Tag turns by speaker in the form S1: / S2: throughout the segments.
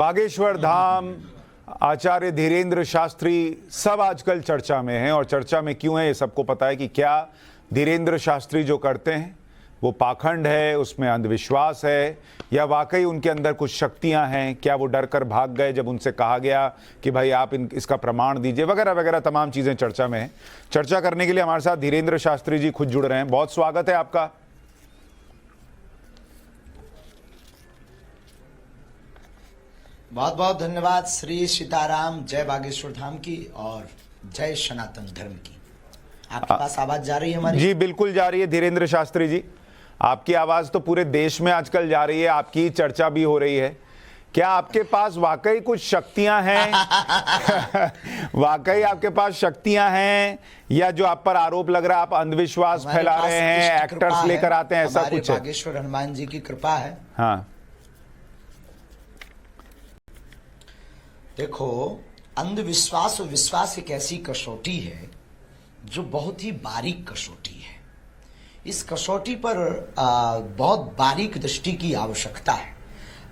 S1: बागेश्वर धाम, आचार्य धीरेन्द्र शास्त्री सब आजकल चर्चा में हैं। और चर्चा में क्यों है ये सबको पता है कि क्या धीरेन्द्र शास्त्री जो करते हैं वो पाखंड है, उसमें अंधविश्वास है, या वाकई उनके अंदर कुछ शक्तियां हैं। क्या वो डर कर भाग गए जब उनसे कहा गया कि भाई आप इसका प्रमाण दीजिए, वगैरह वगैरह तमाम चीज़ें चर्चा में हैं। चर्चा करने के लिए हमारे साथ धीरेन्द्र शास्त्री जी खुद जुड़ रहे हैं। बहुत स्वागत है आपका।
S2: बहुत बहुत धन्यवाद। श्री सीताराम। जय बागेश्वर धाम की और जय सनातन धर्म की। आपके पास आवाज जा रही है हमारी?
S1: जी बिल्कुल जा रही है धीरेन्द्र शास्त्री जी, आपकी आवाज तो पूरे देश में आजकल जा रही है, आपकी चर्चा भी हो रही है। क्या आपके पास वाकई कुछ शक्तियां हैं? वाकई आपके पास शक्तियां हैं, या जो आप पर आरोप लग रहा है आप अंधविश्वास फैला रहे हैं, एक्टर्स लेकर आते हैं, ऐसा कुछ है?
S2: बागेश्वर हनुमान जी की कृपा है।
S1: हाँ,
S2: देखो, अंधविश्वास और विश्वास एक ऐसी कसौटी है जो बहुत ही बारीक कसौटी है। इस कसौटी पर बहुत बारीक दृष्टि की आवश्यकता है।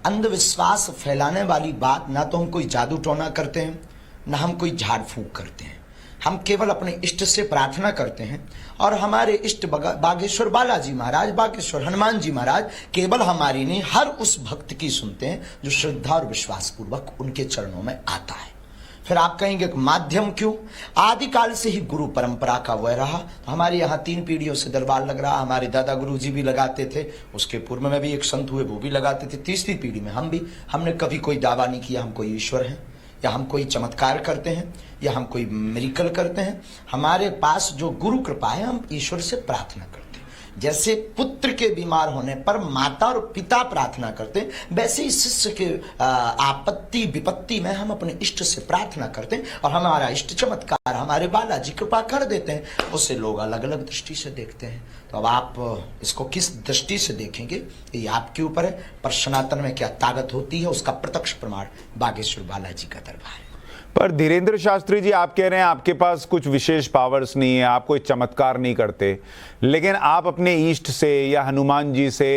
S2: अंधविश्वास फैलाने वाली बात ना तो हम कोई जादू टोना करते हैं, ना हम कोई झाड़ फूंक करते हैं। हम केवल अपने इष्ट से प्रार्थना करते हैं और हमारे इष्ट बागेश्वर बालाजी महाराज, बागेश्वर हनुमान जी महाराज केवल हमारी नहीं, हर उस भक्त की सुनते हैं जो श्रद्धा और विश्वास पूर्वक उनके चरणों में आता है। फिर आप कहेंगे माध्यम क्यों? आदिकाल से ही गुरु परंपरा का वह रहा। तो हमारे यहाँ 3 पीढ़ियों से दरबार लग रहा। हमारे दादा गुरु जी भी लगाते थे, उसके पूर्व में भी एक संत हुए वो भी लगाते थे, तीसरी पीढ़ी में हम भी। हमने कभी कोई दावा नहीं किया हम कोई ईश्वर हैं, या हम कोई चमत्कार करते हैं, या हम कोई मिरेकल करते हैं। हमारे पास जो गुरु कृपा है, हम ईश्वर से प्रार्थना करते हैं। जैसे पुत्र के बीमार होने पर माता और पिता प्रार्थना करते हैं, वैसे ही शिष्य के आपत्ति विपत्ति में हम अपने इष्ट से प्रार्थना करते हैं और हमारा इष्ट चमत्कार हमारे बालाजी कृपा कर देते हैं। उससे लोग अलग अलग दृष्टि से देखते हैं। तो अब आप इसको किस दृष्टि से देखेंगे ये आपके ऊपर है। पर सनातन में क्या ताकत होती है उसका प्रत्यक्ष प्रमाण बागेश्वर बालाजी का दरबार है।
S1: पर धीरेन्द्र शास्त्री जी, आप कह रहे हैं आपके पास कुछ विशेष पावर्स नहीं है, आप कोई चमत्कार नहीं करते, लेकिन आप अपने ईष्ट से या हनुमान जी से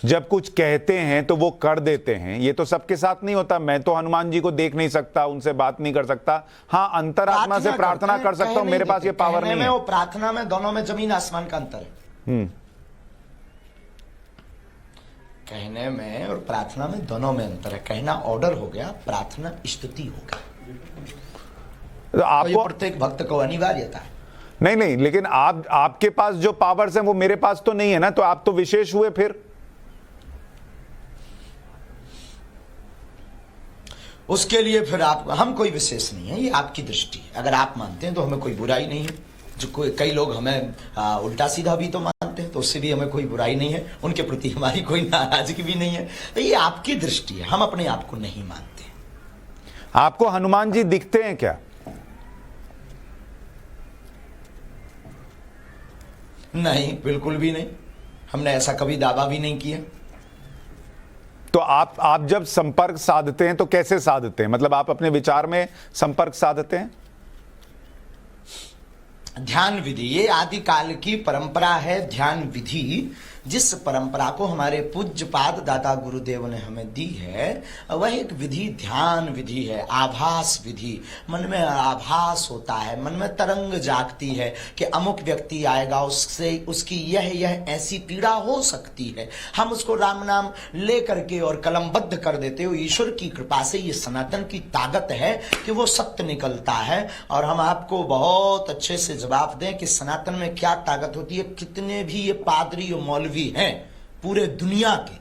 S1: जब कुछ कहते हैं तो वो कर देते हैं। ये तो सबके साथ नहीं होता। मैं तो हनुमान जी को देख नहीं सकता, उनसे बात नहीं कर सकता, हाँ अंतरात्मा से प्रार्थना कर सकता हूँ, मेरे पास ये पावर नहीं है।
S2: वो प्रार्थना में दोनों में जमीन आसमान का अंतर है। कहने में और प्रार्थना में दोनों में अंतर है। कहना ऑर्डर हो गया, प्रार्थना स्तुति हो गया।
S1: तो आपको
S2: प्रत्येक भक्त को अनिवार्यता है।
S1: नहीं, लेकिन आपके पास जो पावर्स हैं वो मेरे पास तो नहीं है ना, तो आप तो विशेष हुए। फिर
S2: उसके लिए फिर हम कोई विशेष नहीं है, ये आपकी दृष्टि है। अगर आप मानते हैं तो हमें कोई बुराई नहीं है। जो कई लोग हमें उल्टा सीधा भी तो मानते हैं, तो उससे भी हमें कोई बुराई नहीं है, उनके प्रति हमारी कोई नाराजगी भी नहीं है। तो ये आपकी दृष्टि है, हम अपने आप को नहीं मानते।
S1: आपको हनुमान जी दिखते हैं क्या?
S2: नहीं, बिल्कुल भी नहीं। हमने ऐसा कभी दावा भी नहीं किया।
S1: तो आप जब संपर्क साधते हैं तो कैसे साधते हैं? मतलब आप अपने विचार में संपर्क साधते हैं?
S2: ध्यान विधि, ये आदिकाल की परंपरा है। ध्यान विधि, जिस परंपरा को हमारे पूज्यपाद दादा गुरुदेव ने हमें दी है, वह एक विधि ध्यान विधि है, आभास विधि। मन में आभास होता है, मन में तरंग जागती है कि अमुक व्यक्ति आएगा, उससे उसकी यह ऐसी पीड़ा हो सकती है। हम उसको राम नाम ले करके और कलमबद्ध कर देते हो। ईश्वर की कृपा से ये सनातन की ताकत है कि वो सत्य निकलता है। और हम आपको बहुत अच्छे से जवाब दें कि सनातन में क्या ताकत होती है। कितने भी ये पादरी और मौलवी हैं पूरे दुनिया के,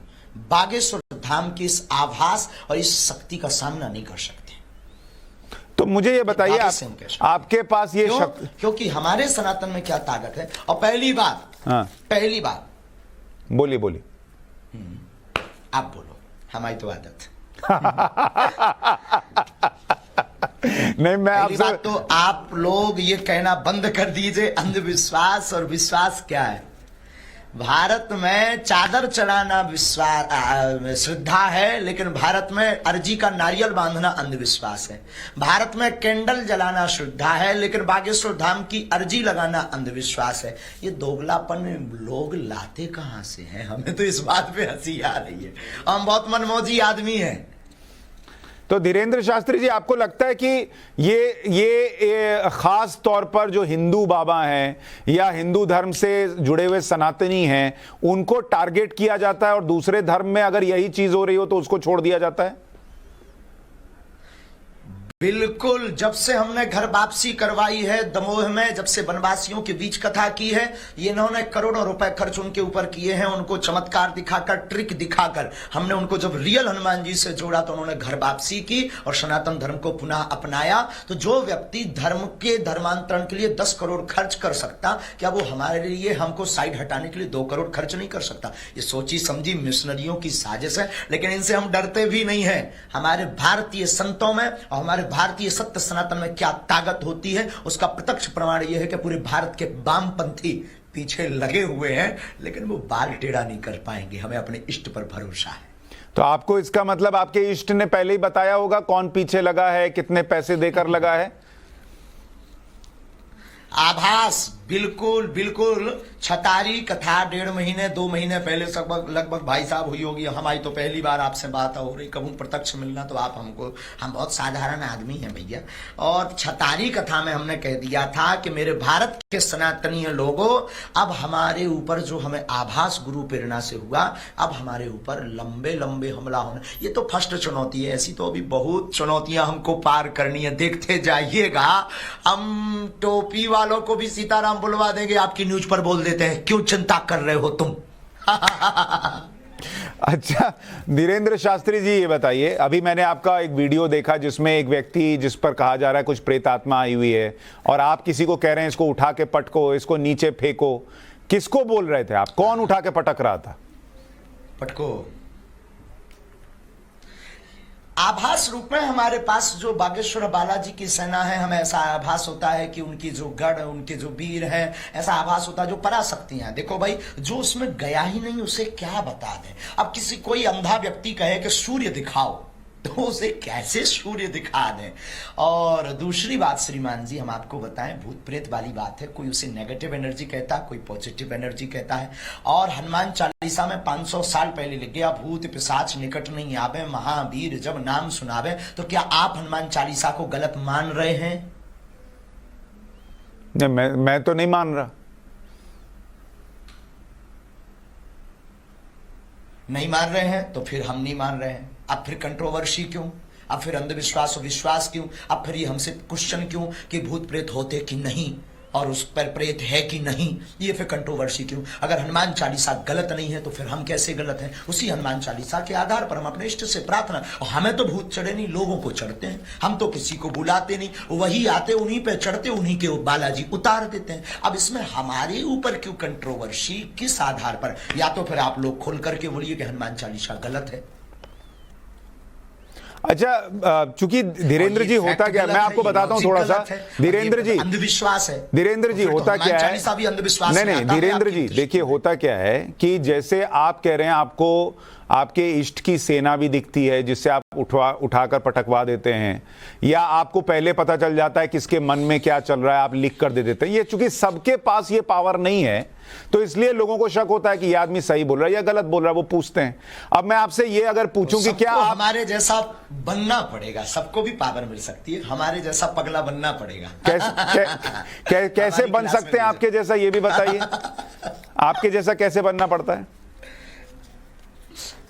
S2: बागेश्वर धाम की इस आभास और इस शक्ति का सामना नहीं कर सकते।
S1: तो मुझे ये बताइए, आपके पास ये शक्ति,
S2: क्योंकि हमारे सनातन में क्या ताकत है। और पहली बात
S1: बोलिए
S2: आप बोलो, हमारी तो आदत
S1: नहीं, मैं आपसे
S2: तो आप लोग ये कहना बंद कर दीजिए अंधविश्वास और विश्वास क्या है। भारत में चादर चढ़ाना विश्वास श्रद्धा है, लेकिन भारत में अर्जी का नारियल बांधना अंधविश्वास है। भारत में कैंडल जलाना श्रद्धा है, लेकिन बागेश्वर धाम की अर्जी लगाना अंधविश्वास है। ये दोगलापन लोग लाते कहां से हैं? हमें तो इस बात पे हंसी आ रही है। हम बहुत मनमौजी आदमी हैं।
S1: तो धीरेंद्र शास्त्री जी, आपको लगता है कि ये खास तौर पर जो हिंदू बाबा हैं या हिंदू धर्म से जुड़े हुए सनातनी हैं, उनको टारगेट किया जाता है और दूसरे धर्म में अगर यही चीज हो रही हो तो उसको छोड़ दिया जाता है?
S2: बिल्कुल। जब से हमने घर वापसी करवाई है दमोह में, जब से वनवासियों के बीच कथा की है, ये इन्होंने करोड़ों रुपए खर्च उनके ऊपर किए हैं, उनको चमत्कार दिखाकर, ट्रिक दिखाकर। हमने उनको जब रियल हनुमान जी से जोड़ा तो उन्होंने घर वापसी की और सनातन धर्म को पुनः अपनाया। तो जो व्यक्ति धर्म के धर्मांतरण के लिए 10 करोड़ खर्च कर सकता, क्या वो हमारे लिए, हमको साइड हटाने के लिए 2 करोड़ खर्च नहीं कर सकता? ये सोची समझी मिशनरियों की साजिश है, लेकिन इनसे हम डरते भी नहीं है। हमारे भारतीय संतों में और हमारे भारतीय सत्य सनातन में क्या ताकत होती है, उसका प्रत्यक्ष प्रमाण यह है कि पूरे भारत के वामपंथी पीछे लगे हुए हैं, लेकिन वो बाल टेढ़ा नहीं कर पाएंगे। हमें अपने इष्ट पर भरोसा है।
S1: तो आपको इसका मतलब आपके इष्ट ने पहले ही बताया होगा कौन पीछे लगा है, कितने पैसे देकर लगा है?
S2: आभास, बिल्कुल बिल्कुल। छतारी कथा 1.5 महीने 2 महीने पहले लगभग भाई साहब हुई होगी। हमारी तो पहली बार आपसे बात हो रही, कभी प्रत्यक्ष मिलना तो आप हमको, हम बहुत साधारण आदमी हैं भैया। और छतारी कथा में हमने कह दिया था कि मेरे भारत के सनातनीय लोगों, अब हमारे ऊपर जो हमें आभास गुरु प्रेरणा से हुआ, अब हमारे ऊपर लंबे लंबे हमला होने। ये तो फर्स्ट चुनौती है, ऐसी तो अभी बहुत चुनौतियां हमको पार करनी है, देखते जाइएगा। हम टोपी वालों को भी सीताराम बुलवा देंगे, आपकी न्यूज पर बोल देते हैं, क्यों चिंता कर रहे हो तुम?
S1: अच्छा धीरेंद्र शास्त्री जी, ये बताइए, अभी मैंने आपका एक वीडियो देखा जिसमें एक व्यक्ति, जिस पर कहा जा रहा है कुछ प्रेत आत्मा आई हुई है, और आप किसी को कह रहे हैं इसको उठा के पटको, इसको नीचे फेंको। किसको बोल रहे थे आप? कौन उठा के पटक रहा था?
S2: पटको आभास रूप में हमारे पास जो बागेश्वर बालाजी की सेना है, हमें ऐसा आभास होता है कि उनकी जो गढ़, उनके जो वीर हैं, ऐसा आभास होता है। जो पराशक्तियां, देखो भाई, जो उसमें गया ही नहीं उसे क्या बता दें। अब किसी कोई अंधा व्यक्ति कहे कि सूर्य दिखाओ, तो उसे कैसे सूर्य दिखा दें? और दूसरी बात श्रीमान जी, हम आपको बताएं, भूत प्रेत वाली बात है। कोई उसे नेगेटिव एनर्जी कहता है, कोई पॉजिटिव एनर्जी कहता है। और हनुमान चालीसा में 500 साल पहले लिख गया, भूत पिशाच निकट नहीं आवे, महावीर जब नाम सुनावे। तो क्या आप हनुमान चालीसा को गलत मान रहे हैं?
S1: नहीं, मैं तो नहीं मान रहा।
S2: नहीं मान रहे हैं तो फिर हम नहीं मान रहे हैं। अब फिर कंट्रोवर्सी क्यों? अब फिर अंधविश्वास और विश्वास क्यों? अब फिर ये हमसे क्वेश्चन क्यों कि भूत प्रेत होते कि नहीं और उस पर प्रेत है कि नहीं? ये फिर कंट्रोवर्सी क्यों? अगर हनुमान चालीसा गलत नहीं है तो फिर हम कैसे गलत हैं? उसी हनुमान चालीसा के आधार पर हम अपने इष्ट से प्रार्थना, और हमें तो भूत चढ़े नहीं, लोगों को चढ़ते हैं। हम तो किसी को बुलाते नहीं, वही आते, उन्हीं पे चढ़ते, उन्हीं के बालाजी उतार देते हैं। अब इसमें हमारे ऊपर क्यों कंट्रोवर्सी? किस आधार पर? या तो फिर आप लोग खोल करके बोलिए कि हनुमान चालीसा गलत है।
S1: अच्छा, चूंकि धीरेंद्र जी, होता क्या, मैं आपको बताता हूं थोड़ा सा। धीरेंद्र जी,
S2: अंधविश्वास है।
S1: धीरेंद्र जी, होता क्या है,
S2: भी अंधविश्वास
S1: नहीं, धीरेंद्र जी देखिए, होता क्या है कि जैसे आप कह रहे हैं, आपको आपके इष्ट की सेना भी दिखती है जिससे आप उठाकर पटकवा देते हैं, या आपको पहले पता चल जाता है किसके मन में क्या चल रहा है, आप लिख कर दे देते हैं। ये चूंकि सबके पास ये पावर नहीं है, तो इसलिए लोगों को शक होता है कि ये आदमी सही बोल रहा है या गलत बोल रहा है, वो पूछते हैं। अब मैं आपसे ये अगर पूछूं कि क्या
S2: हमारे जैसा बनना पड़ेगा? सबको भी पावर मिल सकती है, हमारे जैसा पगला बनना पड़ेगा।
S1: कैसे बन सकते हैं आपके जैसा, ये भी बताइए। आपके जैसा कैसे बनना पड़ता है?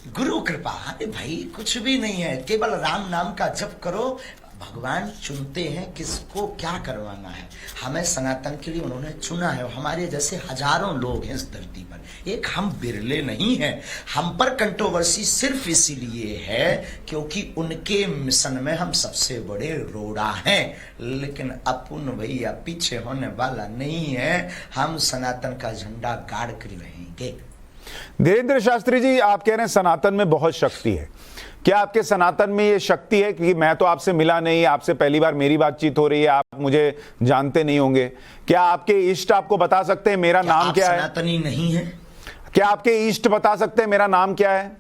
S2: गुरु कृपा। अरे भाई, कुछ भी नहीं है, केवल राम नाम का जप करो। भगवान चुनते हैं किसको क्या करवाना है। हमें सनातन के लिए उन्होंने चुना है, और हमारे जैसे हजारों लोग हैं इस धरती पर, एक हम बिरले नहीं हैं। हम पर कंट्रोवर्सी सिर्फ इसीलिए है क्योंकि उनके मिशन में हम सबसे बड़े रोड़ा हैं, लेकिन अपन भैया पीछे होने वाला नहीं है। हम सनातन का झंडा गाड़ कर रहेंगे।
S1: धीरेंद्र शास्त्री जी, आप कह रहे हैं सनातन में बहुत शक्ति है। क्या आपके सनातन में ये शक्ति है? कि मैं तो आपसे मिला नहीं, आपसे पहली बार मेरी बातचीत हो रही है, आप मुझे जानते नहीं होंगे। क्या आपके इष्ट आपको बता सकते हैं मेरा नाम क्या है?
S2: सनातनी नहीं है?
S1: क्या आपके इष्ट बता सकते हैं मेरा नाम क्या है?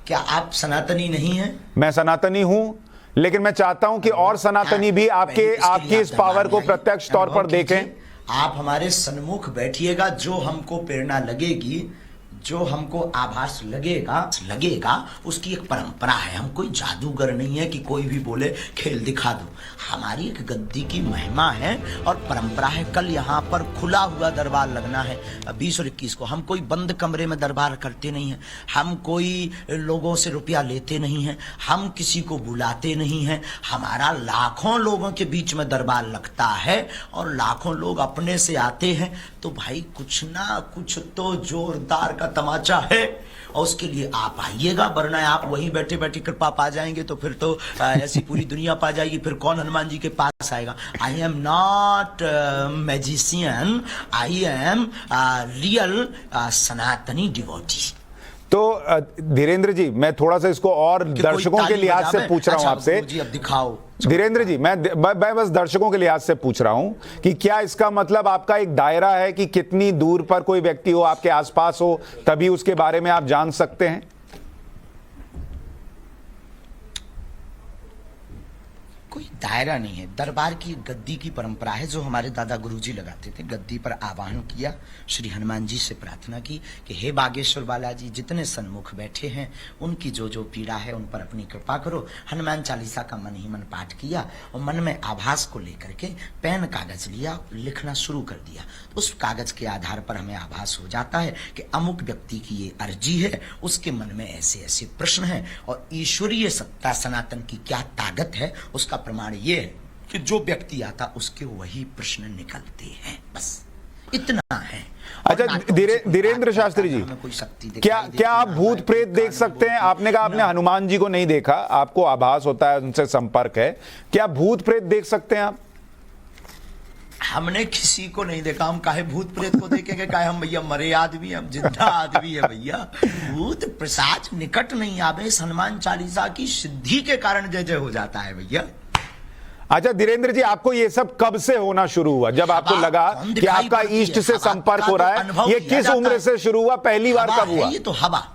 S2: क्या आप सनातनी नहीं है?
S1: मैं सनातनी हूं, लेकिन मैं चाहता हूं कि और सनातनी भी आपकी इस पावर को प्रत्यक्ष तौर पर देखें।
S2: आप हमारे सन्मुख बैठिएगा, जो हमको प्रेरणा लगेगी, जो हमको आभास लगेगा उसकी एक परंपरा है। हम कोई जादूगर नहीं है कि कोई भी बोले खेल दिखा दो। हमारी एक गद्दी की महिमा है और परंपरा है। कल यहाँ पर खुला हुआ दरबार लगना है 20 और 21 को। हम कोई बंद कमरे में दरबार करते नहीं हैं, हम कोई लोगों से रुपया लेते नहीं हैं, हम किसी को बुलाते नहीं हैं। हमारा लाखों लोगों के बीच में दरबार लगता है और लाखों लोग अपने से आते हैं। तो भाई कुछ ना कुछ तो जोरदार का तमाचा है और उसके लिए आप आइएगा, वरना आप वहीं बैठे बैठे कृपा पा जाएंगे तो फिर तो ऐसी पूरी दुनिया पा जाएगी। फिर कौन हनुमान जी के पास आएगा? I am not magician, I am real सनातनी डिवोटी।
S1: तो धीरेन्द्र जी, मैं थोड़ा सा इसको और दर्शकों के लिहाज से पूछ रहा हूं आपसे।
S2: अब दिखाओ
S1: धीरेन्द्र जी, मैं बस दर्शकों के लिहाज से पूछ रहा हूं कि क्या इसका मतलब आपका एक दायरा है कि कितनी दूर पर कोई व्यक्ति हो, आपके आसपास हो, तभी उसके बारे में आप जान सकते हैं?
S2: कोई दायरा नहीं है। दरबार की गद्दी की परंपरा है जो हमारे दादा गुरुजी लगाते थे। गद्दी पर आवाहन किया, श्री हनुमान जी से प्रार्थना की कि हे बागेश्वर बालाजी, जितने सन्मुख बैठे हैं उनकी जो जो पीड़ा है उन पर अपनी कृपा करो। हनुमान चालीसा का मन ही मन पाठ किया और मन में आभास को लेकर के पेन कागज लिया, लिखना शुरू कर दिया। तो उस कागज के आधार पर हमें आभास हो जाता है कि अमुक व्यक्ति की ये अर्जी है, उसके मन में ऐसे ऐसे प्रश्न हैं और ईश्वरीय सत्ता सनातन की क्या ताकत है उसका प्रमाण ये है कि जो व्यक्ति आता उसके वही प्रश्न निकलते हैं। बस इतना है।
S1: अच्छा धीरेन्द्र शास्त्री जी, क्या आप भूत प्रेत देख सकते हैं? आपने कहा आपने हनुमान जी को नहीं देखा, आपको आभास होता है, उनसे संपर्क है। क्या भूत प्रेत देख सकते हैं आप?
S2: हमने किसी को नहीं देखा। हम काहे भूत प्रेत को देखेंगे? काहे हम भैया मरे आदमी, हम जिंदा आदमी है भैया। भूत पिशाच निकट नहीं आवे। इस हनुमान चालीसा की सिद्धि के कारण जय जय हो जाता है भैया।
S1: अच्छा धीरेन्द्र जी, आपको ये सब कब से होना शुरू हुआ? जब आपको लगा कि आपका ईष्ट से संपर्क हो रहा है, ये किस उम्र से शुरू हुआ? पहली बार कब हुआ?
S2: ये तो हवा।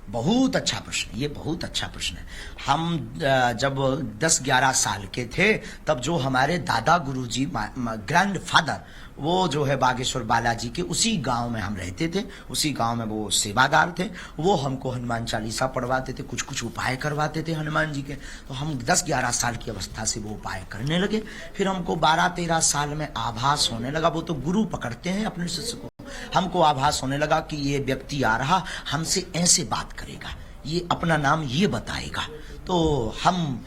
S2: बहुत अच्छा प्रश्न, ये बहुत अच्छा प्रश्न है। हम जब 10-11 साल के थे तब जो हमारे दादा गुरुजी ग्रैंडफादर, वो जो है बागेश्वर बालाजी के उसी गांव में हम रहते थे। उसी गांव में वो सेवादार थे। वो हमको हनुमान चालीसा पढ़वाते थे, कुछ कुछ उपाय करवाते थे हनुमान जी के। तो हम 10-11 साल की अवस्था से वो उपाय करने लगे। फिर हमको 12-13 साल में आभास होने लगा। वो तो गुरु पकड़ते हैं अपने शिष्य को। हमको आभास होने लगा कि ये व्यक्ति आ रहा, हमसे ऐसे बात करेगा, ये अपना नाम ये बताएगा। तो हम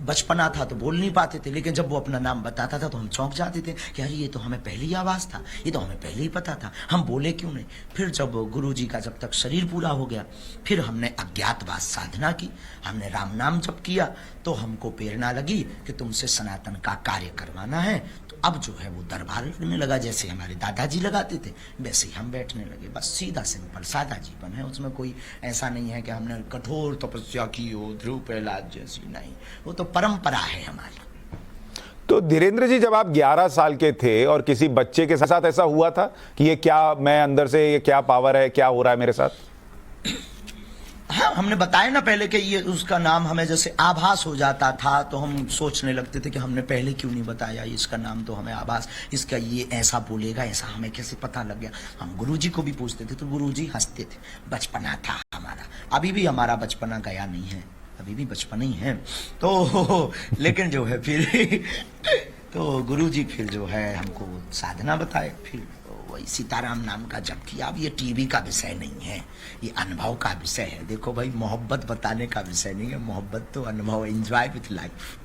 S2: बचपना था तो बोल नहीं पाते थे, लेकिन जब वो अपना नाम बताता था तो हम चौंक जाते थे कि अरे ये तो हमें पहले ही आवाज था, ये तो हमें पहले ही पता था, हम बोले क्यों नहीं। फिर जब गुरु जी का जब तक शरीर पूरा हो गया, फिर हमने अज्ञातवास साधना की, हमने राम नाम जप किया, तो हमको प्रेरणा लगी कि तुमसे सनातन का कार्य करवाना है। तो अब जो है वो दरबार लगने लगा, जैसे हमारे दादाजी लगाते थे वैसे ही हम बैठने लगे। बस सीधा सिंपल सादा जीवन है, उसमें कोई ऐसा नहीं है कि हमने कठोर तपस्या की हो ध्रुव प्रहलाद जैसी, नहीं, वो तो परंपरा है हमारी।
S1: तो धीरेन्द्र जी, जब आप 11 साल के थे और किसी बच्चे के साथ ऐसा हुआ था कि ये क्या, मैं अंदर से ये क्या पावर है, क्या हो रहा है मेरे साथ?
S2: हाँ, हमने बताया ना पहले कि ये उसका नाम हमें जैसे आभास हो जाता था, तो हम सोचने लगते थे कि हमने पहले क्यों नहीं बताया इसका नाम, तो हमें आभास, इसका ये ऐसा बोलेगा, ऐसा हमें कैसे पता लग गया। हम गुरुजी को भी पूछते थे तो गुरुजी हंसते थे। बचपना था हमारा, अभी भी हमारा बचपना गया नहीं है, अभी भी बचपन ही है। तो लेकिन जो है फिर तो गुरुजी फिर जो है हमको साधना बताए, फिर वही सीताराम नाम का जप किया। अब ये टीवी का विषय नहीं है, ये अनुभव का विषय है। देखो भाई, मोहब्बत बताने का विषय नहीं है, मोहब्बत तो अनुभव, एंजॉय विथ लाइफ।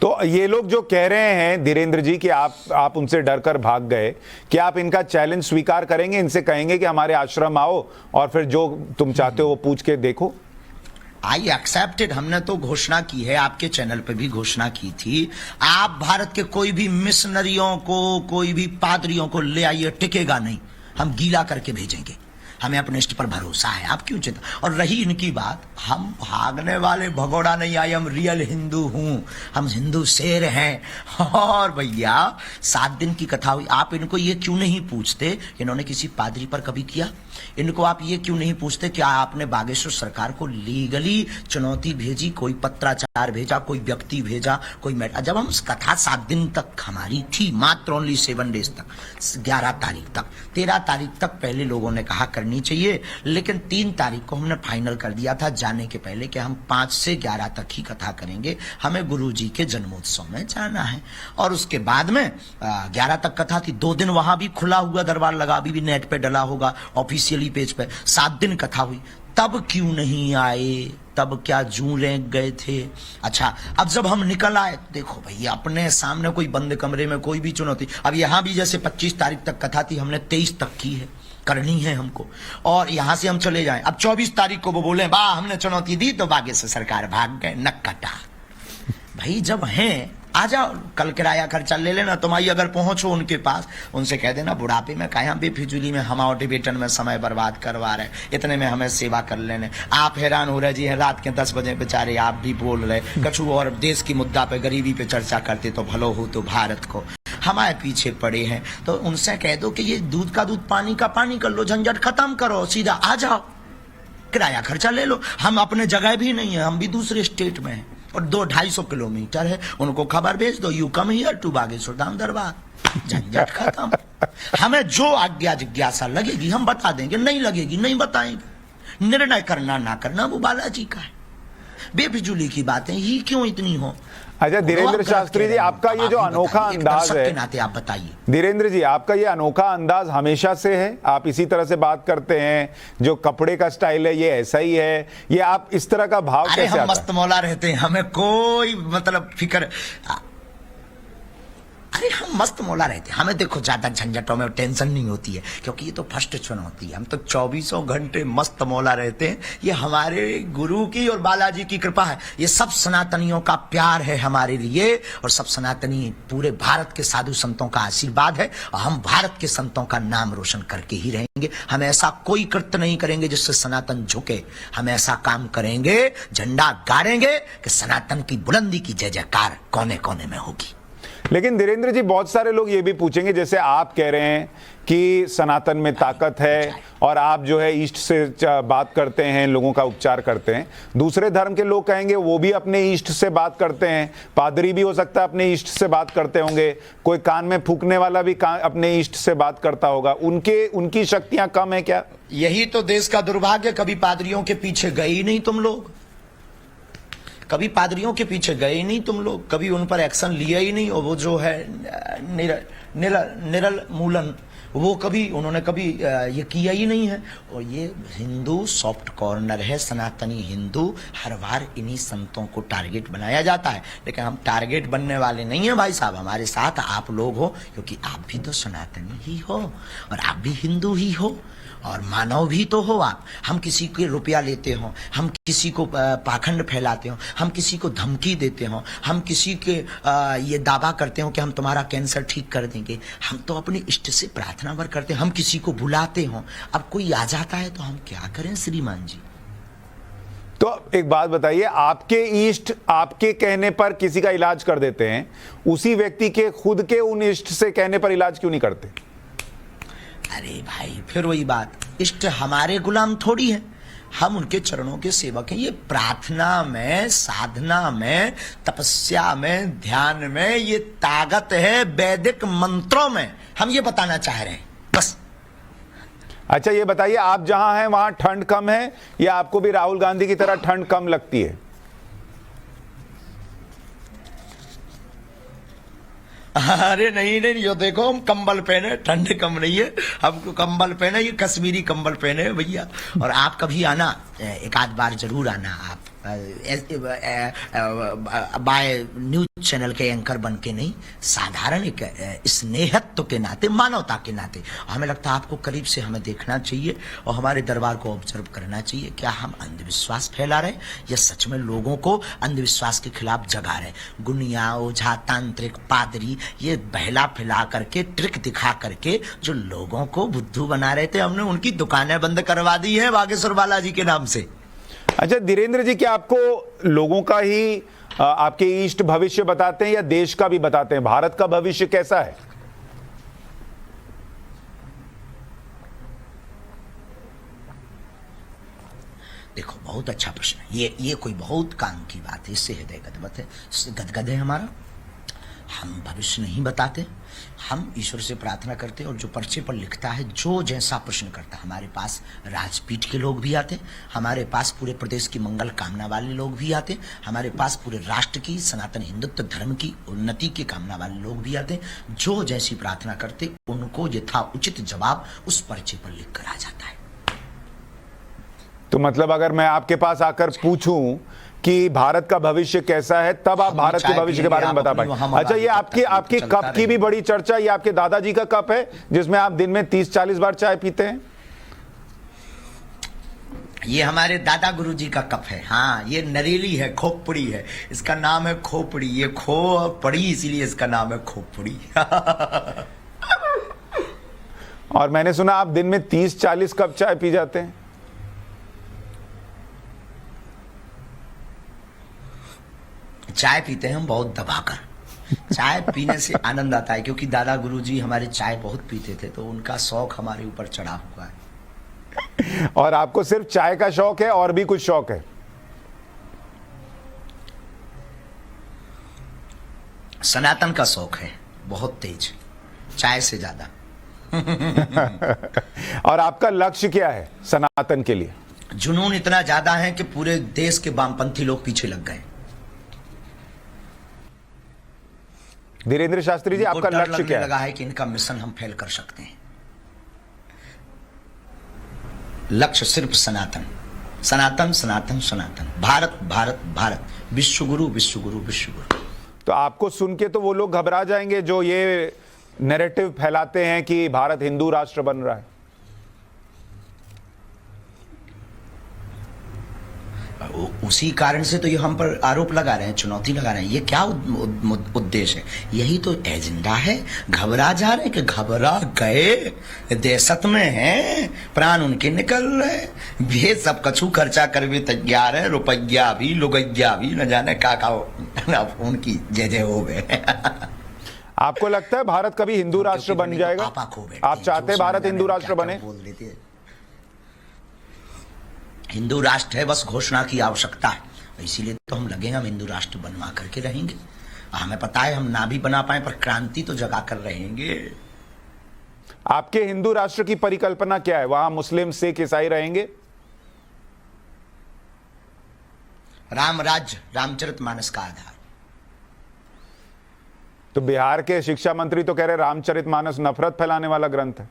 S1: तो ये लोग जो कह रहे हैं धीरेन्द्र जी कि आप उनसे डरकर भाग गए, क्या आप इनका चैलेंज स्वीकार करेंगे? इनसे कहेंगे कि हमारे आश्रम आओ और फिर जो तुम चाहते हो वो पूछ के देखो?
S2: I accepted. हमने तो घोषणा की है, आपके चैनल पे भी घोषणा की थी। आप भारत के कोई भी मिशनरियों को, कोई भी पादरियों को ले आइए, टिकेगा नहीं, हम गीला करके भेजेंगे। हमें अपने इष्ट पर भरोसा है, आप क्यों चिंता। और रही इनकी बात, हम भागने वाले भगोड़ा नहीं आए, हम रियल हिंदू हूं, हम हिंदू शेर हैं। और भैया 7 दिन की कथा हुई, आप इनको ये क्यों नहीं पूछते इन्होंने किसी पादरी पर कभी किया, इनको आप ये क्यों नहीं पूछते क्या आपने बागेश्वर सरकार को लीगली चुनौती भेजी, कोई पत्राचार भेजा, कोई व्यक्ति भेजा, कोई जब हम कथा 7 दिन तक हमारी थी, मात्र ओनली 7 डेज तक, 11 तारीख तक, 13 तारीख तक पहले लोगों ने कहा करनी चाहिए, लेकिन 3 तारीख को हमने फाइनल कर दिया था जाने के पहले कि हम 5 से 11 तक ही कथा करेंगे, हमें गुरुजी के जन्मोत्सव में जाना है। और उसके बाद में 11 तक कथा थी, 2 दिन वहां भी खुला हुआ दरबार लगा, अभी भी नेट पे डला होगा ऑफिशियली पेज पे, 7 दिन कथा हुई, तब क्यों नहीं आए, तब क्या जूं रेंग गए थे। अच्छा, अब जब हम निकल आए, देखो भैया अपने सामने कोई बंद कमरे में कोई भी चुनौती, अब यहां भी जैसे 25 तारीख तक कथा थी, हमने 23 तक की है, करनी है हमको, और यहां से हम चले जाएं, अब 24 तारीख को वो बोले वाह हमने चुनौती दी तो बागेश्वर सरकार भाग गए, नक कटा। भाई जब हैं आ जाओ, कल किराया खर्चा ले लेना, तुम्हारी अगर पहुंचो उनके पास, उनसे कह देना बुढ़ापे में काहे बेफिजूली में हम टिबेटन में समय बर्बाद करवा रहे, इतने में हमें सेवा कर लेने। आप हैरान हो रहे जी हैं, रात के 10 बजे बेचारे आप भी बोल रहे कछु और देश की मुद्दा पे, गरीबी पे चर्चा करते तो भलो हो तो भारत को, हमारे पीछे पड़े हैं। तो उनसे कह दो कि ये दूध का दूध पानी का पानी कर लो, झंझट खत्म करो, सीधा आ जाओ, किराया खर्चा ले लो। हम अपने जगह भी नहीं है, हम भी दूसरे स्टेट में हैं और 200-250 किलोमीटर है, उनको खबर भेज दो you come here to Bageshwar Dham दरबार, झंझट खत्म। हमें जो आज्ञा जिज्ञासा लगेगी हम बता देंगे, नहीं लगेगी नहीं बताएंगे, निर्णय करना ना करना वो बालाजी का है। बेफिजूली की बातें ही क्यों इतनी हो।
S1: अच्छा धीरेन्द्र शास्त्री जी, आपका ये जो अनोखा अंदाज है,
S2: नाते आप बताइए
S1: धीरेन्द्र जी, आपका ये अनोखा अंदाज हमेशा से है, आप इसी तरह से बात करते हैं, जो कपड़े का स्टाइल है ये ऐसा ही है, ये आप इस तरह का भाव कैसे आता है?
S2: हम मस्त मौला रहते हैं, हमें कोई मतलब फिक्र, अरे हम मस्त मौला रहते हैं, हमें देखो ज्यादा झंझटों में टेंशन नहीं होती है, क्योंकि ये तो फर्स्ट चुनौती है, हम तो 24 घंटे मस्त मौला रहते हैं। ये हमारे गुरु की और बालाजी की कृपा है, ये सब सनातनियों का प्यार है हमारे लिए, और सब सनातनी पूरे भारत के साधु संतों का आशीर्वाद है, और हम भारत के संतों का नाम रोशन करके ही रहेंगे। हम ऐसा कोई कृत्य नहीं करेंगे जिससे सनातन झुके, हम ऐसा काम करेंगे, झंडा गाड़ेंगे कि सनातन की बुलंदी की जय जयकार कोने कोने में होगी।
S1: लेकिन धीरेन्द्र जी, बहुत सारे लोग ये भी पूछेंगे, जैसे आप कह रहे हैं कि सनातन में ताकत है और आप जो है ईष्ट से बात करते हैं, लोगों का उपचार करते हैं, दूसरे धर्म के लोग कहेंगे वो भी अपने ईष्ट से बात करते हैं, पादरी भी हो सकता है अपने ईष्ट से बात करते होंगे, कोई कान में फूकने वाला भी अपने ईष्ट से बात करता होगा, उनकी शक्तियां कम है क्या?
S2: यही तो देश का दुर्भाग्य, कभी पादरियों के पीछे गए ही नहीं तुम लोग, कभी पादरियों के पीछे गए नहीं तुम लोग, कभी उन पर एक्शन लिया ही नहीं, और वो जो है निरल मूलन, वो कभी उन्होंने कभी ये किया ही नहीं है। और ये हिंदू सॉफ्ट कॉर्नर है, सनातनी हिंदू, हर बार इन्हीं संतों को टारगेट बनाया जाता है, लेकिन हम टारगेट बनने वाले नहीं हैं भाई साहब, हमारे साथ आप लोग हो, क्योंकि आप भी तो सनातनी ही हो और आप भी हिंदू ही हो और मानव भी तो हो आप। हम किसी के रुपया लेते हो, हम किसी को पाखंड फैलाते हो, हम किसी को धमकी देते हो, हम किसी के ये दावा करते हो कि हम तुम्हारा कैंसर ठीक कर देंगे, हम तो अपने इष्ट से प्रार्थना वर करते हैं, हम किसी को बुलाते हो। अब कोई आ जाता है तो हम क्या करें श्रीमान जी?
S1: तो एक बात बताइए, आपके इष्ट आपके कहने पर किसी का इलाज कर देते हैं, उसी व्यक्ति के खुद के उन इष्ट से कहने पर इलाज क्यों नहीं करते?
S2: अरे भाई फिर वही बात, इष्ट हमारे गुलाम थोड़ी है, हम उनके चरणों के सेवक हैं। ये प्रार्थना में, साधना में, तपस्या में, ध्यान में ये ताकत है, वैदिक मंत्रों में, हम ये बताना चाह रहे हैं बस।
S1: अच्छा ये बताइए, आप जहां हैं वहां ठंड कम है या आपको भी राहुल गांधी की तरह ठंड कम लगती है?
S2: अरे नहीं नहीं, यो देखो हम कंबल पहने, ठंड कम नहीं है, हमको कंबल पहने, ये कश्मीरी कंबल पहने भैया। और आप कभी आना, एक आध बार जरूर आना आप बाय न्यूज चैनल के एंकर बन के नहीं, साधारण एक स्नेहत्व के नाते, मानवता के नाते हमें लगता है आपको करीब से हमें देखना चाहिए और हमारे दरबार को ऑब्जर्व करना चाहिए। क्या हम अंधविश्वास फैला रहे या सच में लोगों को अंधविश्वास के खिलाफ जगा रहे? गुनिया, ओझा, तांत्रिक, पादरी ये बहला फैला करके, ट्रिक दिखा करके जो लोगों को बुद्धू बना रहे थे, हमने उनकी दुकानें बंद करवा दी है बागेश्वर बालाजी के नाम से।
S1: अच्छा धीरेन्द्र जी, क्या आपको लोगों का ही आपके इष्ट भविष्य बताते हैं या देश का भी बताते हैं? भारत का भविष्य कैसा है?
S2: देखो, बहुत अच्छा प्रश्न है ये कोई बहुत काम की बात है, इससे हृदय गदगद है, इससे गदगद है हमारा। हम भविष्य नहीं बताते, हम ईश्वर से प्रार्थना करते और जो पर्चे पर लिखता है, जो जैसा प्रश्न करता है, हमारे पास राजपीठ के लोग भी आते, हमारे पास पूरे प्रदेश की मंगल कामना वाले लोग भी आते, हमारे पास पूरे राष्ट्र की, सनातन हिंदुत्व धर्म की उन्नति की कामना वाले लोग भी आते। जो जैसी प्रार्थना करते उनको यथा उचित जवाब उस पर्चे पर लिख कर आ जाता है।
S1: तो मतलब अगर मैं आपके पास आकर पूछूं कि भारत का भविष्य कैसा है, तब आप भारत के भविष्य के बारे में बता पाएंगे। अच्छा, ये आपकी कप की भी बड़ी चर्चा, ये आपके दादाजी का कप है जिसमें आप दिन में 30-40 बार चाय पीते हैं?
S2: ये हमारे दादा गुरुजी का कप है। हाँ, ये नरेली है, खोपड़ी है, इसका नाम है खोपड़ी। ये खो पड़ी इसीलिए इसका नाम है खोपड़ी।
S1: और मैंने सुना आप दिन में 30-40 कप चाय पी जाते हैं।
S2: चाय पीते हैं हम बहुत दबाकर। चाय पीने से आनंद आता है क्योंकि दादा गुरुजी हमारे चाय बहुत पीते थे, तो उनका शौक हमारे ऊपर चढ़ा हुआ है।
S1: और आपको सिर्फ चाय का शौक है और भी कुछ शौक है?
S2: सनातन का शौक है बहुत तेज, चाय से ज्यादा।
S1: और आपका लक्ष्य क्या है सनातन के लिए?
S2: जुनून इतना ज्यादा है कि पूरे देश के वामपंथी लोग पीछे लग गए।
S1: धीरेन्द्र शास्त्री जी, आपका लक्ष्य क्या है?
S2: लगा है कि इनका मिशन हम फेल कर सकते हैं। लक्ष्य सिर्फ सनातन, सनातन, सनातन, सनातन, भारत, भारत, भारत, विश्वगुरु, विश्वगुरु, विश्वगुरु।
S1: तो आपको सुन के तो वो लोग घबरा जाएंगे जो ये नैरेटिव फैलाते हैं कि भारत हिंदू राष्ट्र बन रहा है।
S2: उसी कारण से तो ये हम पर आरोप लगा रहे हैं, चुनौती लगा रहे हैं। ये क्या उद्देश्य है? यही तो एजेंडा है। घबरा जा रहे हैं कि घबरा गए, देशत में हैं, प्राण उनके निकल रहे, ये सब कछु खर्चा कर भी तैयार है, रुपया भी, लुगैया भी, न जाने का उनकी जय जय हो गए।
S1: आपको लगता है भारत कभी हिंदू राष्ट्र बन जाएगा? आप चाहते हैं भारत हिंदू राष्ट्र बने?
S2: बोल देते हैं हिंदू राष्ट्र है, बस घोषणा की आवश्यकता है, इसीलिए तो हम लगे, हम हिंदू राष्ट्र बनवा करके रहेंगे। हमें पता है हम ना भी बना पाए पर क्रांति तो जगा कर रहेंगे।
S1: आपके हिंदू राष्ट्र की परिकल्पना क्या है? वहां मुस्लिम, सिख, ईसाई रहेंगे?
S2: राम राज्य, रामचरितमानस का आधार।
S1: तो बिहार के शिक्षा मंत्री तो कह रहे रामचरितमानस नफरत फैलाने वाला ग्रंथ है।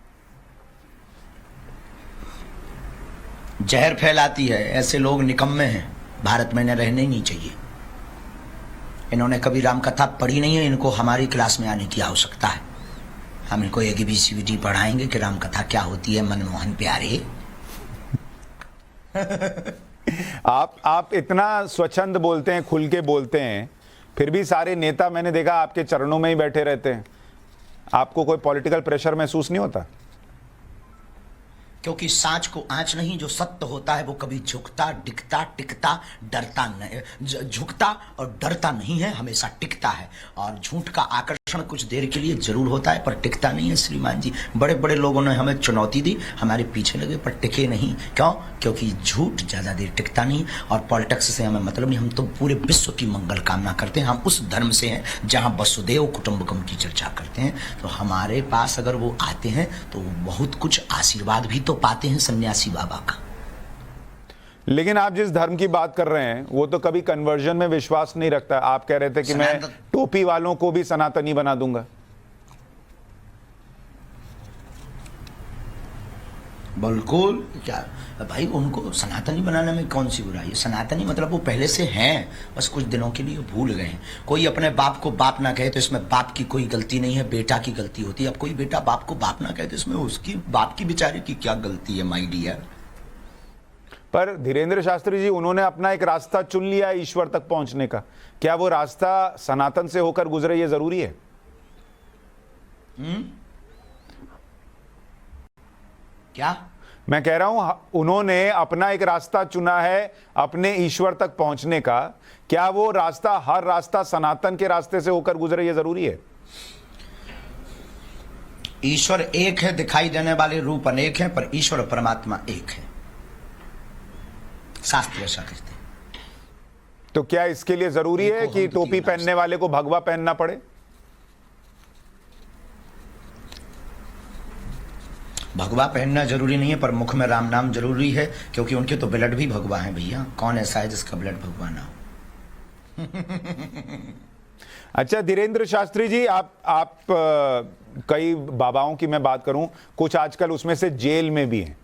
S2: जहर फैलाती है, ऐसे लोग निकम्मे हैं, भारत में न रहने ही नहीं चाहिए। इन्होंने कभी राम कथा पढ़ी नहीं है, इनको हमारी क्लास में आने की आवश्यकता है। हम इनको ABCD पढ़ाएंगे कि राम कथा क्या होती है। मनमोहन प्यारे।
S1: आप इतना स्वच्छंद बोलते हैं, खुल के बोलते हैं, फिर भी सारे नेता मैंने देखा आपके चरणों में ही बैठे रहते हैं। आपको कोई पॉलिटिकल प्रेशर महसूस नहीं होता?
S2: क्योंकि सांच को आंच नहीं, जो सत्य होता है वो कभी झुकता, डिकता, टिकता, डरता नहीं, झुकता और डरता नहीं है, हमेशा टिकता है। और झूठ का आकर्षण कुछ देर के लिए जरूर होता है पर टिकता नहीं है। श्रीमान जी, बड़े बड़े लोगों ने हमें चुनौती दी, हमारे पीछे लगे पर टिके नहीं। क्यों? क्योंकि झूठ ज्यादा देर टिकता नहीं और पॉलिटिक्स से हमें मतलब नहीं। हम तो पूरे विश्व की मंगल कामना करते हैं। हम उस धर्म से हैं जहां वसुदेव कुटुंबकम की चर्चा करते हैं। तो हमारे पास अगर वो आते हैं तो बहुत कुछ आशीर्वाद भी तो पाते हैं सन्यासी बाबा का।
S1: लेकिन आप जिस धर्म की बात कर रहे हैं वो तो कभी कन्वर्जन में विश्वास नहीं रखता। आप कह रहे थे कि मैं टोपी वालों को भी सनातनी बना दूंगा।
S2: बिल्कुल। क्या भाई, उनको सनातनी बनाने में कौन सी बुराई है? सनातनी मतलब वो पहले से हैं, बस कुछ दिनों के लिए भूल गए हैं। कोई अपने बाप को बाप ना कहे तो इसमें बाप की कोई गलती नहीं है, बेटा की गलती होती है। अब कोई बेटा बाप को बाप ना कहे तो इसमें उसकी बाप की बेचारे की क्या गलती है, माय डियर?
S1: पर धीरेन्द्र शास्त्री जी, उन्होंने अपना एक रास्ता चुन लिया है ईश्वर तक पहुंचने का। क्या वो रास्ता सनातन से होकर गुजरे, ये जरूरी है?
S2: क्या
S1: मैं कह रहा हूं, उन्होंने अपना एक रास्ता चुना है अपने ईश्वर तक पहुंचने का। क्या वो रास्ता, हर रास्ता सनातन के रास्ते से होकर गुजरे, ये जरूरी है?
S2: ईश्वर एक है, दिखाई देने वाले रूप अनेक हैं, पर ईश्वर परमात्मा एक है, शास्त्र ऐसा कहते हैं।
S1: तो क्या इसके लिए जरूरी है कि टोपी पहनने वाले को भगवा पहनना पड़े?
S2: भगवा पहनना जरूरी नहीं है, पर मुख में राम नाम जरूरी है, क्योंकि उनके तो ब्लड भी भगवा है भैया। कौन ऐसा है जिसका ब्लड भगवा ना हो?
S1: अच्छा धीरेन्द्र शास्त्री जी, आप कई बाबाओं की मैं बात करूं, कुछ आजकल उसमें से जेल में भी हैं,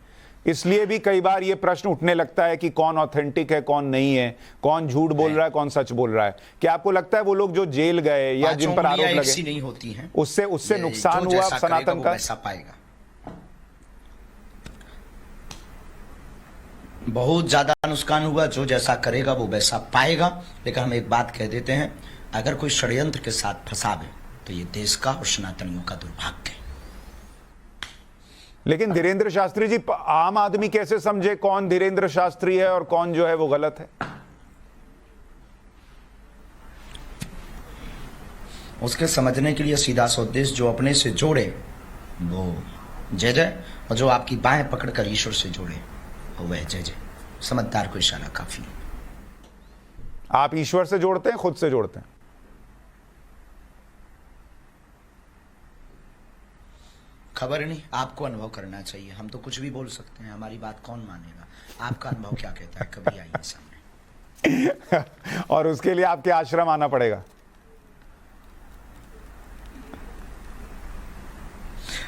S1: इसलिए भी कई बार ये प्रश्न उठने लगता है कि कौन ऑथेंटिक है, कौन नहीं है, कौन झूठ बोल रहा है, कौन सच बोल रहा है। क्या आपको लगता है वो लोग जो जेल गए या जिन पर आरोप लगे,
S2: नहीं होती हैं,
S1: उससे नुकसान हुआ सनातन का?
S2: वैसा पाएगा, बहुत ज्यादा नुकसान हुआ। जो जैसा करेगा वो वैसा पाएगा। लेकिन हम एक बात कह देते हैं, अगर कोई षड्यंत्र के साथ फंसावे तो ये देश का और सनातनियों का दुर्भाग्य है।
S1: लेकिन धीरेन्द्र शास्त्री जी, आम आदमी कैसे समझे कौन धीरेन्द्र शास्त्री है और कौन जो है वो गलत है?
S2: उसके समझने के लिए सीधा सा उद्देश्य, जो अपने से जोड़े वो जय जय, और जो आपकी बाहें पकड़कर ईश्वर से जोड़े वो वह जय जय। समझदार को इशारा काफी।
S1: आप ईश्वर से जोड़ते हैं, खुद से जोड़ते हैं?
S2: खबर नहीं, आपको अनुभव करना चाहिए। हम तो कुछ भी बोल सकते हैं, हमारी बात कौन मानेगा? आपका अनुभव क्या कहता है? कभी आइए सामने।
S1: और उसके लिए आपके आश्रम आना पड़ेगा।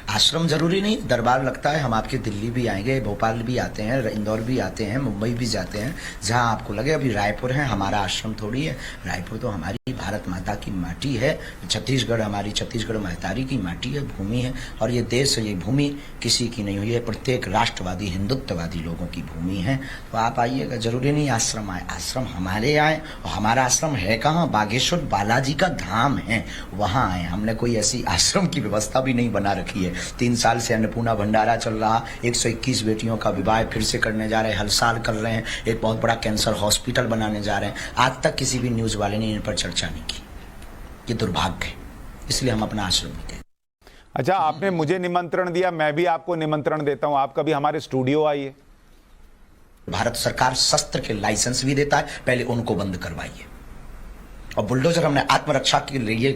S2: आश्रम जरूरी नहीं, दरबार लगता है। हम आपके दिल्ली भी आएंगे, भोपाल भी आते हैं, इंदौर भी आते हैं, मुंबई भी जाते हैं, जहां आपको लगे। अभी रायपुर है, हमारा आश्रम थोड़ी है। रायपुर तो हमारी भारत माता की माटी है। छत्तीसगढ़ हमारी छत्तीसगढ़ महतारी की माटी है, भूमि है। और ये देश, ये भूमि किसी की नहीं हुई है, प्रत्येक राष्ट्रवादी हिंदुत्ववादी लोगों की भूमि है। तो आप आइएगा, जरूरी नहीं आश्रम आए, आश्रम हमारे आए। और हमारा आश्रम है कहाँ? बागेश्वर बालाजी का धाम है, वहां आए। हमने कोई ऐसी आश्रम की व्यवस्था भी नहीं बना रखी है। 3 साल से अन्नपूर्णा भंडारा चल रहा, 121 बेटियों का विवाह फिर से करने जा रहे हैं, हर साल कर रहे हैं। एक बहुत बड़ा कैंसर हॉस्पिटल बनाने जा रहे हैं। आज तक किसी भी न्यूज वाले ने इन पर चर्चा नहीं की। ये दुर्भाग्य है, इसलिए हम अपना आश्रम नहीं कहते।
S1: अच्छा, आपने मुझे निमंत्रण दिया, मैं भी आपको निमंत्रण देता हूं, आप कभी हमारे स्टूडियो आइए।
S2: भारत सरकार शस्त्र के लाइसेंस भी देता है, पहले उनको बंद करवाइए। और बुलडोजर हमने आत्मरक्षा के लिए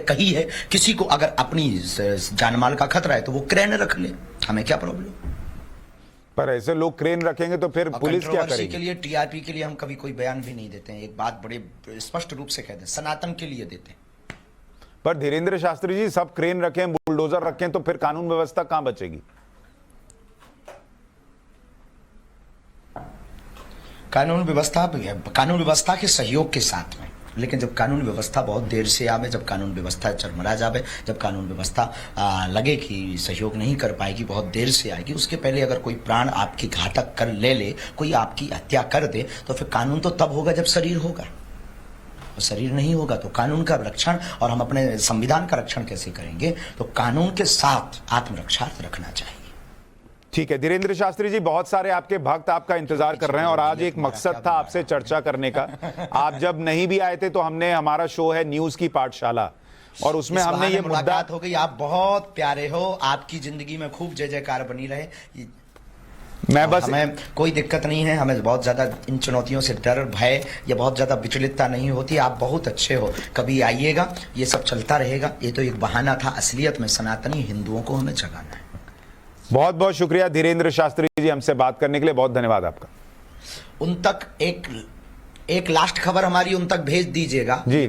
S2: कही है। किसी को अगर अपनी जानमाल का खतरा है तो वो क्रेन रख ले, हमें क्या प्रॉब्लम?
S1: पर ऐसे लोग क्रेन रखेंगे तो फिर पुलिस क्या करेगी?
S2: के लिए, टीआरपी के लिए हम कभी कोई बयान भी नहीं देते हैं। एक बात बड़े स्पष्ट रूप से कहते हैं, सनातन के लिए देते हैं।
S1: पर धीरेन्द्र शास्त्री जी, सब क्रेन रखें, बुलडोजर रखें, तो फिर कानून व्यवस्था कहां बचेगी?
S2: कानून व्यवस्था के सहयोग के साथ में। लेकिन जब कानून व्यवस्था बहुत देर से आवे, जब कानून व्यवस्था चरमरा जावे, जब कानून व्यवस्था लगे कि सहयोग नहीं कर पाएगी, बहुत देर से आएगी, उसके पहले अगर कोई प्राण आपकी घातक कर ले, कोई आपकी हत्या कर दे, तो फिर कानून तो तब होगा जब शरीर होगा। और शरीर नहीं होगा तो कानून का रक्षण, और हम अपने संविधान का रक्षण कैसे करेंगे? तो कानून के साथ आत्मरक्षा रखना चाहिए।
S1: ठीक है धीरेन्द्र शास्त्री जी, बहुत सारे आपके भक्त आपका इंतजार कर रहे हैं और आज एक मकसद था आपसे चर्चा करने का। आप जब नहीं भी आए थे तो हमने, हमारा शो है न्यूज की पाठशाला, और उसमें हमने ये मुद्दा
S2: हो गई। आप बहुत प्यारे हो, आपकी जिंदगी में खूब जय जयकार बनी रहे।
S1: मैं बस,
S2: हमें कोई दिक्कत नहीं है, हमें बहुत ज्यादा इन चुनौतियों से डर भय या बहुत ज्यादा विचलितता नहीं होती। आप बहुत अच्छे हो, कभी आइएगा, ये सब चलता रहेगा। ये तो एक बहाना था, असलियत में सनातनी हिंदुओं को हमें जगाना है।
S1: बहुत बहुत शुक्रिया धीरेन्द्र शास्त्री जी, हमसे बात करने के लिए बहुत धन्यवाद आपका।
S2: उन तक एक एक लास्ट खबर हमारी उन तक भेज दीजिएगा।
S1: जी।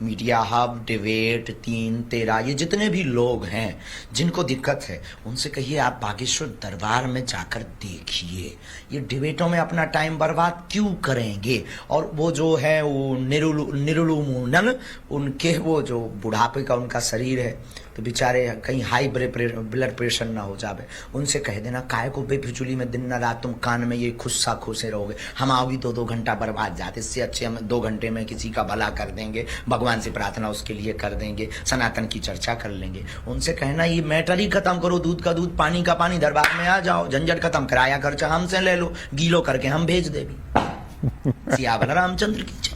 S2: मीडिया हब, डिबेट 3-13 ये जितने भी लोग हैं जिनको दिक्कत है उनसे कहिए आप बागेश्वर दरबार में जाकर देखिए। ये डिबेटों में अपना टाइम बर्बाद क्यों करेंगे? और वो जो है वो निरुलुमुनन उनके वो जो बुढ़ापे का उनका शरीर है तो बेचारे कहीं हाई ब्लड प्रेशर ना हो जावे, उनसे कह देना काय को बेफिजूली में दिन न रात तुम कान में ये खुस्सा खोसे रहोगे, हम आओगी 2-2 घंटा बर्बाद जाते, इससे अच्छे हम 2 घंटे में किसी का भला कर देंगे, भगवान से प्रार्थना उसके लिए कर देंगे, सनातन की चर्चा कर लेंगे। उनसे कहना ये मैटर ही खत्म करो, दूध का दूध पानी का पानी, दरबार में आ जाओ, झंझट खत्म, किराया खर्चा हमसे ले लो, गीलो करके हम भेज देंगे। सियावल रामचंद्र की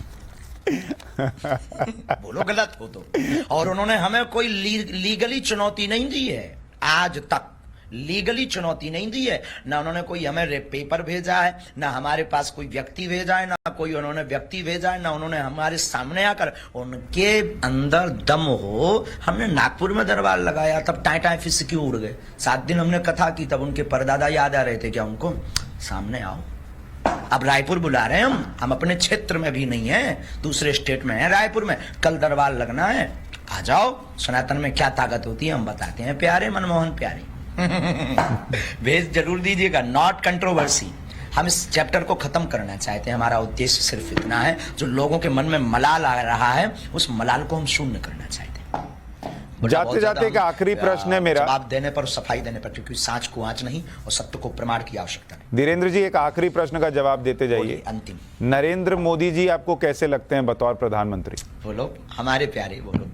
S2: बोलो गलत हो तो। और उन्होंने हमें कोई लीगली चुनौती नहीं दी है, आज तक लीगली चुनौती नहीं दी है। ना उन्होंने कोई हमें पेपर भेजा है, ना हमारे पास कोई व्यक्ति भेजा है, ना कोई उन्होंने व्यक्ति भेजा है, ना उन्होंने हमारे सामने आकर, उनके अंदर दम हो। हमने नागपुर में दरबार लगाया तब टाई फिस क्यों उड़ गए? 7 दिन हमने कथा की तब उनके परदादा याद आ रहे थे क्या उनको? सामने आओ। अब रायपुर बुला रहे हैं हम अपने क्षेत्र में भी नहीं है, दूसरे स्टेट में है, रायपुर में कल दरबार लगना है, आ जाओ। सनातन में क्या ताकत होती है हम बताते हैं प्यारे मनमोहन प्यारे। भेज जरूर दीजिएगा, नॉट कंट्रोवर्सी। हम इस चैप्टर को खत्म करना चाहते हैं, हमारा उद्देश्य सिर्फ इतना है, जो लोगों के मन में मलाल आ रहा है उस मलाल को हम शून्य करना चाहते हैं।
S1: जाते जाते एक आखिरी प्रश्न है मेरा,
S2: जवाब देने पर, सफाई देने पर, क्योंकि सांच को आंच नहीं और सत्य को प्रमाण की आवश्यकता नहीं।
S1: धीरेन्द्र जी एक आखिरी प्रश्न का जवाब देते जाइए।
S2: अंतिम,
S1: नरेंद्र मोदी जी आपको कैसे लगते हैं बतौर प्रधानमंत्री?
S2: वो लोग हमारे प्यारे, वो लोग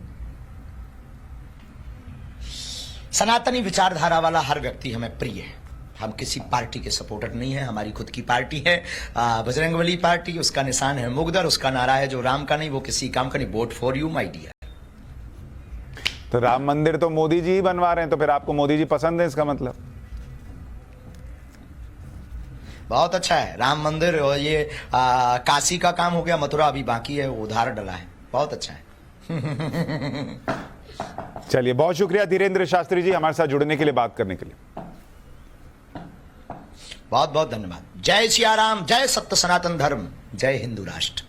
S2: सनातनी विचारधारा वाला हर व्यक्ति हमें प्रिय है। हम किसी पार्टी के सपोर्टर नहीं है, हमारी खुद की पार्टी है, बजरंगबली पार्टी, उसका निशान है मुगदर, उसका नारा है जो राम का नहीं वो किसी काम का नहीं, vote for you my dear.
S1: तो राम मंदिर तो मोदी जी ही बनवा रहे हैं, तो फिर आपको मोदी जी पसंद है इसका मतलब?
S2: बहुत अच्छा है राम मंदिर, और ये काशी का काम हो गया, मथुरा अभी बाकी है, वो उधार डला है, बहुत अच्छा है।
S1: चलिए, बहुत शुक्रिया धीरेन्द्र शास्त्री जी हमारे साथ जुड़ने के लिए, बात करने के लिए।
S2: बहुत बहुत धन्यवाद। जय सिया राम, जय सत्य सनातन धर्म, जय हिंदू राष्ट्र।